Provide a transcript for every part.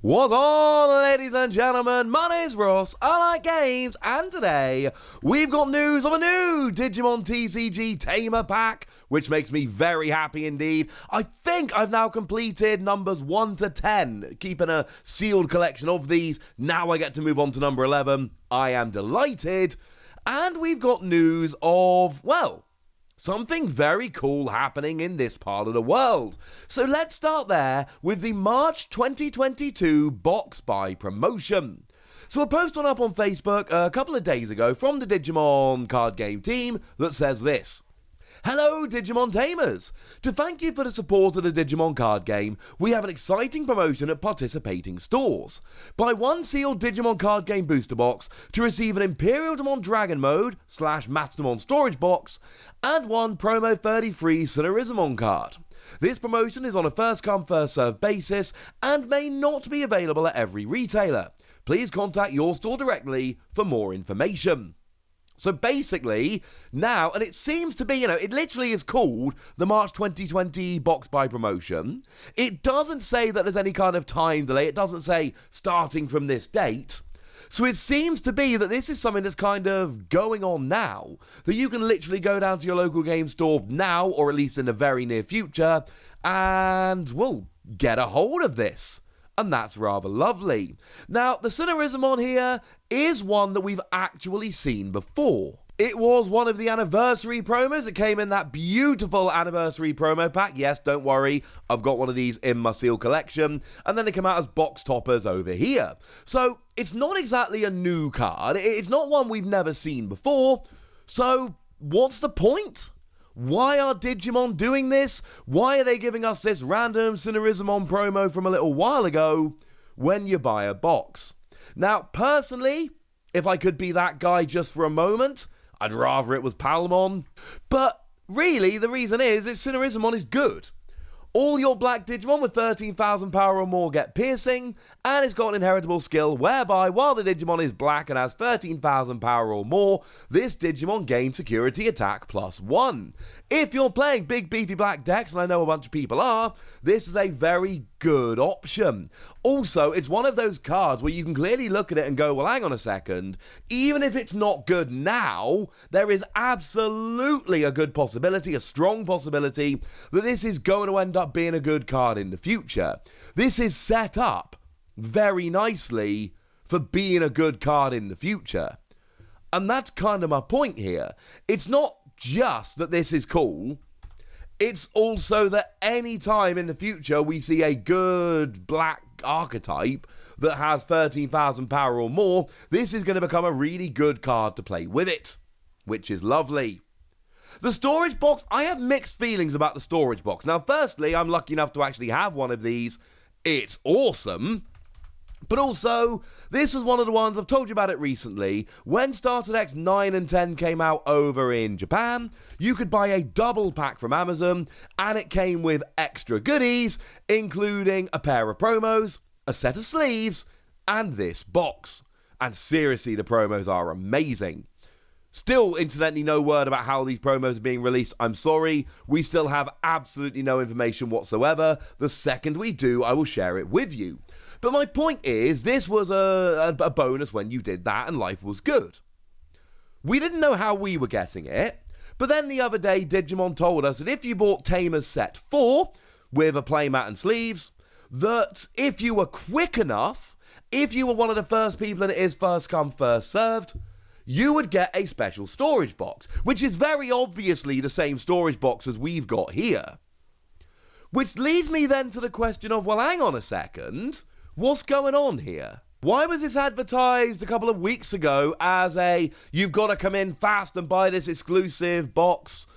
What's on, ladies and gentlemen? My name's Ross, I like games, and today we've got news of a new Digimon TCG Tamer Pack, which makes me very happy indeed. I think I've now completed numbers 1 to 10, keeping a sealed collection of these. Now I get to move on to number 11. I am delighted. And we've got news of, well, something very cool happening in this part of the world. So let's start there with the March 2022 box buy promotion. So a post went up on Facebook a couple of days ago from the Digimon card game team that says this. Hello Digimon Tamers! To thank you for the support of the Digimon card game, we have an exciting promotion at participating stores. Buy one sealed Digimon card game booster box to receive an Imperial Demon Dragon Mode / Mastermon storage box and one promo 33 Cinerizamon card. This promotion is on a first come first served basis and may not be available at every retailer. Please contact your store directly for more information. So basically, now, and it seems to be, it literally is called the March 2020 box buy promotion. It doesn't say that there's any kind of time delay. It doesn't say starting from this date. So it seems to be that this is something that's kind of going on now, that you can literally go down to your local game store now, or at least in the very near future, and, well, get a hold of this. And that's rather lovely. Now, the Cinerizamon here is one that we've actually seen before. It was one of the anniversary promos. It came in that beautiful anniversary promo pack. Yes, don't worry, I've got one of these in my seal collection. And then they come out as box toppers over here. So, it's not exactly a new card. It's not one we've never seen before. So, what's the point? Why are Digimon doing this? Why are they giving us this random Cinerizamon promo from a little while ago when you buy a box? Now, personally, if I could be that guy just for a moment, I'd rather it was Palmon. But really, the reason is that Cinerizamon is good. All your black Digimon with 13,000 power or more get piercing, and it's got an inheritable skill whereby while the Digimon is black and has 13,000 power or more, this Digimon gains security attack +1. If you're playing big beefy black decks, and I know a bunch of people are, this is a very good option. Also, it's one of those cards where you can clearly look at it and go, well, hang on a second, even if it's not good now, there is absolutely a good possibility, a strong possibility, that this is going to end up being a good card in the future. This is set up very nicely for being a good card in the future. And that's kind of my point here. It's not just that this is cool, it's also that any time in the future we see a good black archetype that has 13,000 power or more, this is going to become a really good card to play with it, which is lovely. The storage box, I have mixed feelings about the storage box. Now, firstly, I'm lucky enough to actually have one of these. It's awesome. But also, this was one of the ones, I've told you about it recently, when Starter Decks 9 and 10 came out over in Japan, you could buy a double pack from Amazon, and it came with extra goodies, including a pair of promos, a set of sleeves, and this box. And seriously, the promos are amazing. Still, incidentally, no word about how these promos are being released. I'm sorry. We still have absolutely no information whatsoever. The second we do, I will share it with you. But my point is, this was a bonus when you did that and life was good. We didn't know how we were getting it, but then the other day, Digimon told us that if you bought Tamer's Set 4 with a playmat and sleeves, that if you were quick enough, if you were one of the first people and it is first come, first served, you would get a special storage box, which is very obviously the same storage box as we've got here. Which leads me then to the question of, well, hang on a second, what's going on here? Why was this advertised a couple of weeks ago as you've got to come in fast and buy this exclusive box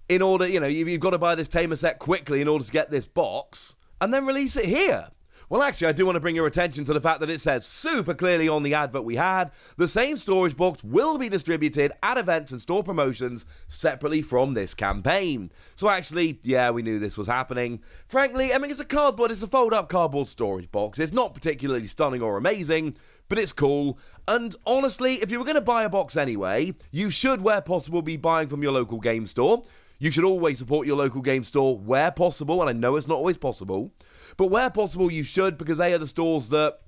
in order, you've got to buy this Tamer set quickly in order to get this box, and then release it here? Well, actually, I do want to bring your attention to the fact that it says super clearly on the advert we had, the same storage box will be distributed at events and store promotions separately from this campaign. So actually, yeah, we knew this was happening. Frankly, it's a fold-up cardboard storage box. It's not particularly stunning or amazing, but it's cool. And honestly, if you were going to buy a box anyway, you should, where possible, be buying from your local game store. You should always support your local game store where possible, and I know it's not always possible, but where possible you should, because they are the stores that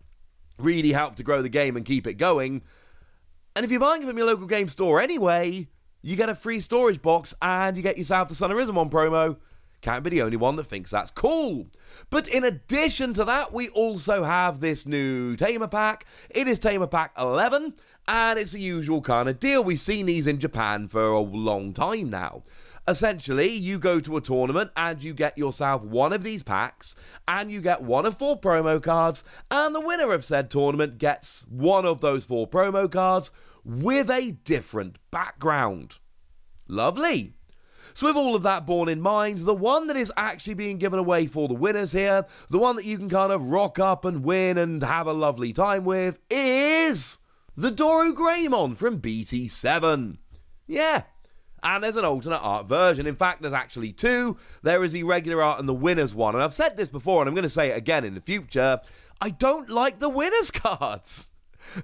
really help to grow the game and keep it going. And if you're buying from your local game store anyway, you get a free storage box and you get yourself the Son of Rizamon promo. Can't be the only one that thinks that's cool. But in addition to that, we also have this new Tamer Pack. It is Tamer Pack 11, and it's the usual kind of deal. We've seen these in Japan for a long time now. Essentially, you go to a tournament and you get yourself one of these packs, and you get one of 4 promo cards, and the winner of said tournament gets one of those 4 promo cards with a different background. Lovely. So with all of that borne in mind, the one that is actually being given away for the winners here, the one that you can kind of rock up and win and have a lovely time with, is the Greymon from BT7. Yeah. And there's an alternate art version. In fact, there's actually 2. There is the regular art and the winners one. And I've said this before, and I'm going to say it again in the future. I don't like the winners cards.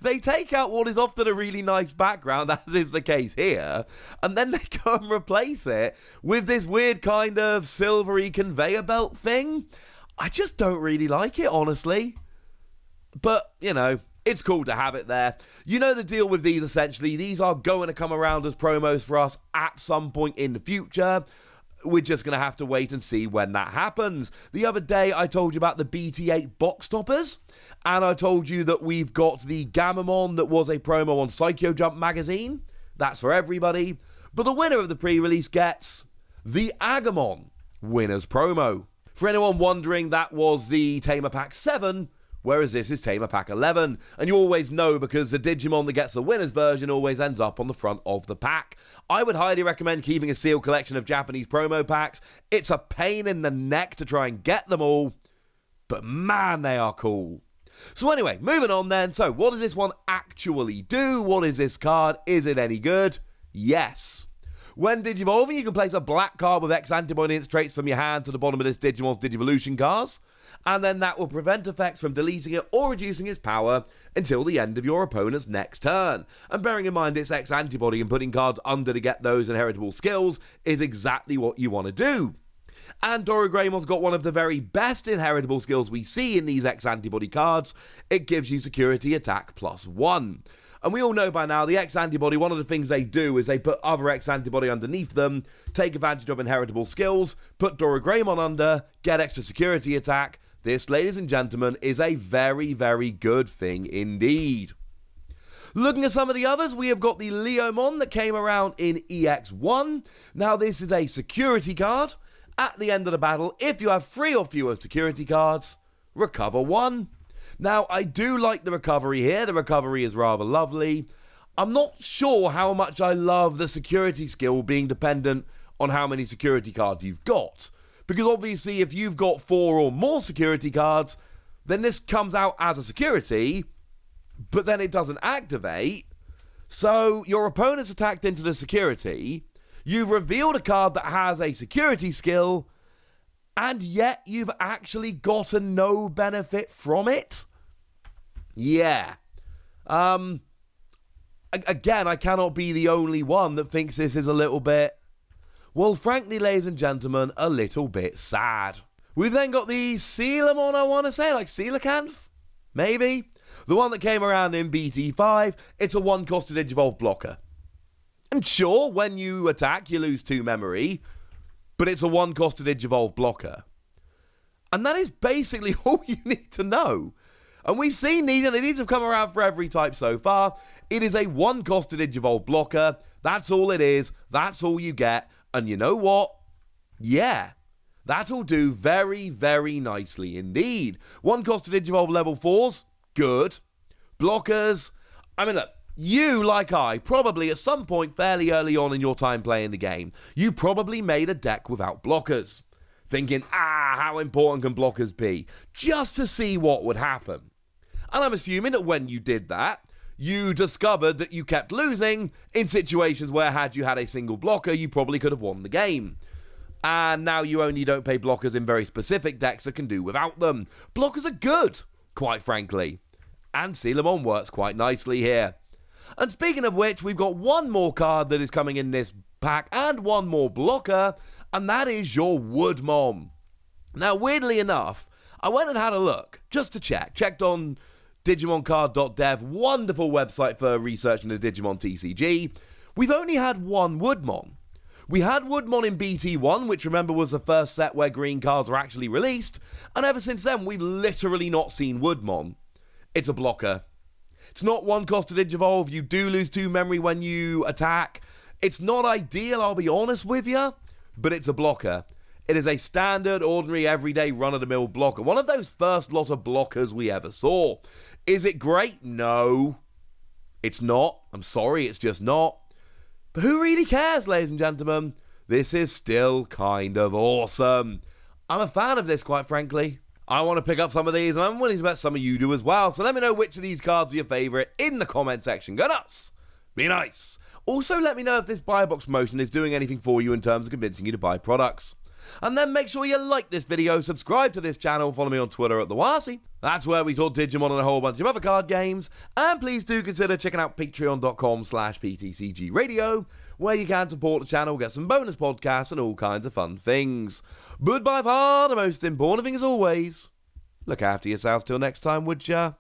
They take out what is often a really nice background, as is the case here, and then they go and replace it with this weird kind of silvery conveyor belt thing. I just don't really like it, honestly. But, you know, it's cool to have it there. You know the deal with these, essentially. These are going to come around as promos for us at some point in the future. We're just going to have to wait and see when that happens. The other day, I told you about the BT8 box toppers, and I told you that we've got the Gamamon that was a promo on Psycho Jump magazine. That's for everybody. But the winner of the pre-release gets the Agamon winner's promo. For anyone wondering, that was the Tamer Pack 7, whereas this is Tamer Pack 11. And you always know, because the Digimon that gets the winner's version always ends up on the front of the pack. I would highly recommend keeping a sealed collection of Japanese promo packs. It's a pain in the neck to try and get them all, but man, they are cool. So anyway, moving on then. So what does this one actually do? What is this card? Is it any good? Yes. When Digivolving, you can place a black card with X antibody and its traits from your hand to the bottom of this Digimon's Digivolution cards, and then that will prevent effects from deleting it or reducing its power until the end of your opponent's next turn. And bearing in mind it's X antibody and putting cards under to get those inheritable skills is exactly what you want to do. And Greymon's got one of the very best inheritable skills we see in these X antibody cards. It gives you security attack +1. And we all know by now, the X antibody, one of the things they do is they put other X antibody underneath them, take advantage of inheritable skills, put Greymon under, get extra security attack. This, ladies and gentlemen, is a very, very good thing indeed. Looking at some of the others, we have got the Leomon that came around in EX1. Now, this is a security card. At the end of the battle, if you have 3 or fewer security cards, recover 1. Now, I do like the recovery here. The recovery is rather lovely. I'm not sure how much I love the security skill being dependent on how many security cards you've got. Because obviously, if you've got 4 or more security cards, then this comes out as a security, but then it doesn't activate. So your opponent's attacked into the security, you've revealed a card that has a security skill, and yet you've actually gotten no benefit from it? Yeah. Again, I cannot be the only one that thinks this is a little bit, well, frankly, ladies and gentlemen, a little bit sad. We've then got the Coelamon, I want to say, like Coelacanth, maybe? The one that came around in BT5. It's a 1-costed Digivolve blocker. And sure, when you attack, you lose 2 memory, but it's a 1-costed Digivolve blocker. And that is basically all you need to know. And we've seen these, and these have come around for every type so far. It is a 1-costed Digivolve blocker. That's all it is. That's all you get. And you know what? Yeah, that'll do very, very nicely indeed. 1-costed Digivolve level 4s, good. Blockers, I mean, look, you, like I, probably at some point fairly early on in your time playing the game, you probably made a deck without blockers. Thinking, how important can blockers be? Just to see what would happen. And I'm assuming that when you did that, you discovered that you kept losing in situations where, had you had a single blocker, you probably could have won the game. And now you only don't play blockers in very specific decks that can do without them. Blockers are good, quite frankly. And Coelamon works quite nicely here. And speaking of which, we've got one more card that is coming in this pack and one more blocker, and that is your Woodmon. Now, weirdly enough, I went and had a look just to checked on digimoncard.dev, wonderful website for researching the Digimon TCG. We've only had one Woodmon. We had Woodmon in BT1, which remember was the first set where green cards were actually released, and ever since then we've literally not seen Woodmon. It's a blocker. It's not one cost to Digivolve, you do lose 2 memory when you attack. It's not ideal, I'll be honest with you, but it's a blocker. It is a standard, ordinary, everyday, run-of-the-mill blocker. One of those first lot of blockers we ever saw. Is it great? No. It's not. I'm sorry, it's just not. But who really cares, ladies and gentlemen? This is still kind of awesome. I'm a fan of this, quite frankly. I want to pick up some of these, and I'm willing to bet some of you do as well. So let me know which of these cards are your favourite in the comment section. Go nuts! Be nice! Also, let me know if this buy box motion is doing anything for you in terms of convincing you to buy products. And then make sure you like this video, subscribe to this channel, follow me on Twitter at TheWasi. That's where we talk Digimon and a whole bunch of other card games. And please do consider checking out patreon.com/PTCGradio, where you can support the channel, get some bonus podcasts and all kinds of fun things. But by far, the most important thing as always, look after yourselves till next time, would ya?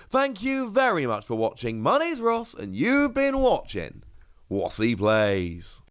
Thank you very much for watching. My name's Ross, and you've been watching Wasi Plays.